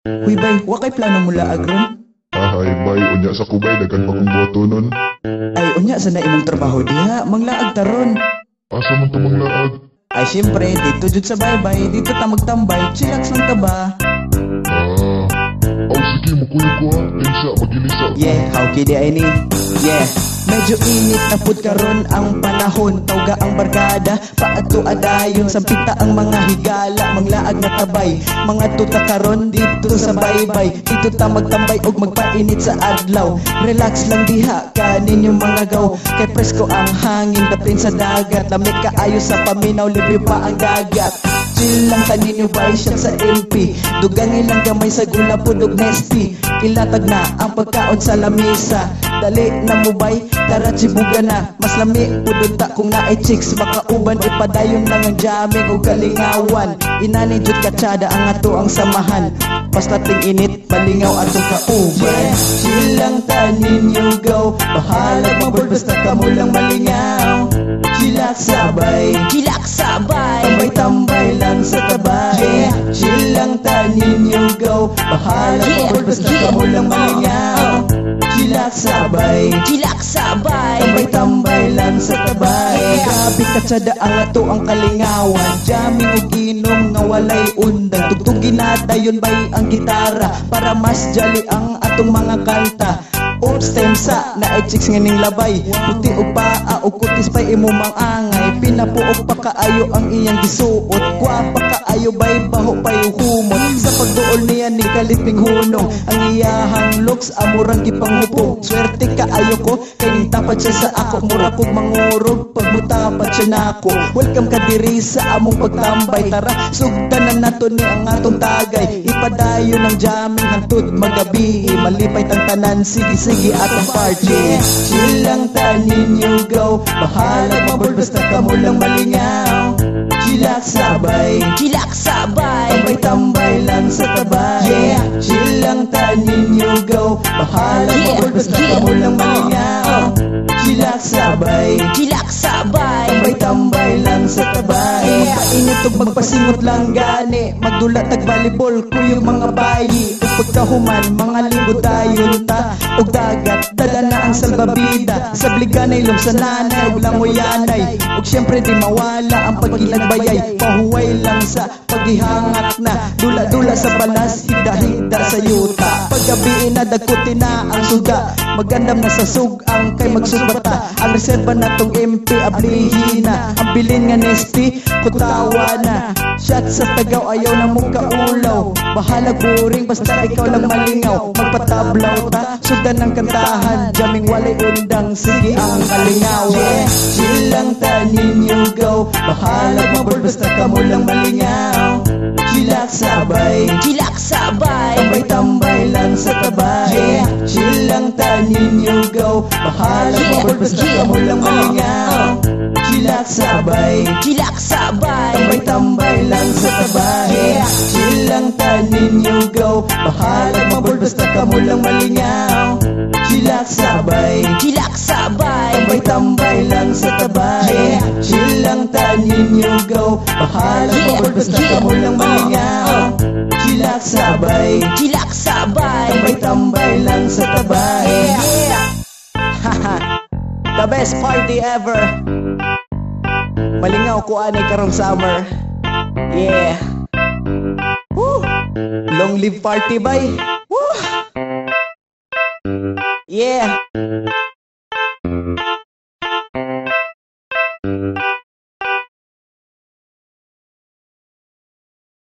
Huy bay, wa kay plano mula agron? Ahay bay, unya sa kubay, dagan pa kong boto nun. Ay unya sa na imong trabaho diha, manglaag taron. Asa man to maglaag? Ay siyempre, dito jud sa baybay, dito ta magtambay, chillax lang ta ba? Sige, mukuyo ko ha. Kinsa, magilisa. Yeah, how kidi ay ni? Yeah. Medyo init na pud karon ang panahon. Tawga ang barkada, paato adayon. Sampita ang mga higala, manglaag na tabay. Mga tuta karon dito sa baybay. Dito ta magtambay og magpainit sa adlaw. Relax lang diha kanin yung mga gaw. Kay presko ang hangin, dapin sa dagat. Lamig kaayo sa paminaw, libre pa ang dagat. Chill lang tanin yung bay siya sa MP. Dugangin lang gamay sa gula pudog nesty. Ilatag na ang pagkaon sa lamisa. Dali na mo bay, tara chibuga na. Mas lami pudod ta kung naay chicks. Makauban ipadayon lang ang jamming o galingawan. Inani jud katsada ang ato ang samahan. Basta ting init, palingaw atong kauban. Yeah, chill lang tanin you go. Bahala mabol basta kamo lang malingaw. Chillax sabay, Chillax sabay, tambay-tambay lang sa tabay. Yeah, chill lang tanin you go. Bahala mabol basta kamo lang malingaw. Chillax sabay, Chillax sabay, tambay-tambay lang sa tabay. Grabe katsada ang ato ang kalingawan. Jamming o ginom nga walay undang. Tugtugin na dayon bay ang gitara para mas jolly ang atong mga kanta. Oops, temsa, na chicks nga ning labay. Puti o paa o kutis pa'y imo mang angay. Pinapuok pa kaayo ang iyang gisuot. Guwapa kaayo bay baho pa'y humot. Sa pagduol niya ni kaliping hunong. Ang iyahang looks amurang gipanghupong. Swerte kaayo ko, kay ning tapat siya sa ako. Mura kog mangurog, pagmutapat siya nako. Welcome ka diri sa among pagtambay. Tara, sugdanan nato ni ang atong tagay. Ipadayon ang jamming hangtod magabi. Malipay tang tanan, sige atong party. Yeah, chill lang tanin you go. Bahala mabol basta kamo lang malingaw. Chillax sabay, Chillax sabay, tambay-tambay lang sa tabay. Yeah, chill lang tanin you go. Bahala mabol basta kamo lang malingaw. Chillax sabay, Chillax sabay, tambay-tambay lang sa tabay. Magpainit ug magpasingot lang gani. Magdulat tag volleyball kuyog mga bayi. Ug pagkahuman mga linggo dayon ta. Og dagat dala na ang salbabida. Sa bliganay lum sa nanay ug langoyanay. Ug syempre di mawala ang pagkinagbayay. Pahuway lang sa paghihangat na. Dula-dula sa balas, higda-higda sa yuta. Paggabi na dagkuti na ang suga. Magandam na sa sugang kay magsubata. Ang reserba na tong MP ablihina. Ang bilin nga nesty kutawa na. Shot sa tagaw ayaw na mong kaulaw. Bahala boring basta ikaw lang malingaw. Magpatablaw ta, sudan ng kantahan. Jamming walay undang, sige ang kalingaw. Yeah, chill lang tanin you go. Bahala mabol basta kamo lang malingaw. Chillax sabay, Chillax sabay, tambay-tambay lang sa tabay. Yeah, chill lang tanin you go. Bahala mabol basta kamo lang malingaw. Chillax sabay, Chillax sabay, tambay-tambay lang sa tabay. Yeah, chill lang tanin you go. Bahala mabol basta kamo lang malingaw. Chillax sabay, Chillax sabay, tambay-tambay lang sa tabay. Yeah, chill lang tanin you go. Bahala mabol basta kamo lang malingaw. Chillax sabay, Chillax sabay, tambay-tambay lang sa tabay. yeah. The best party ever. Malingaw ko anay karong summer. Yeah. Woo! Long live party bay. Woo! Yeah.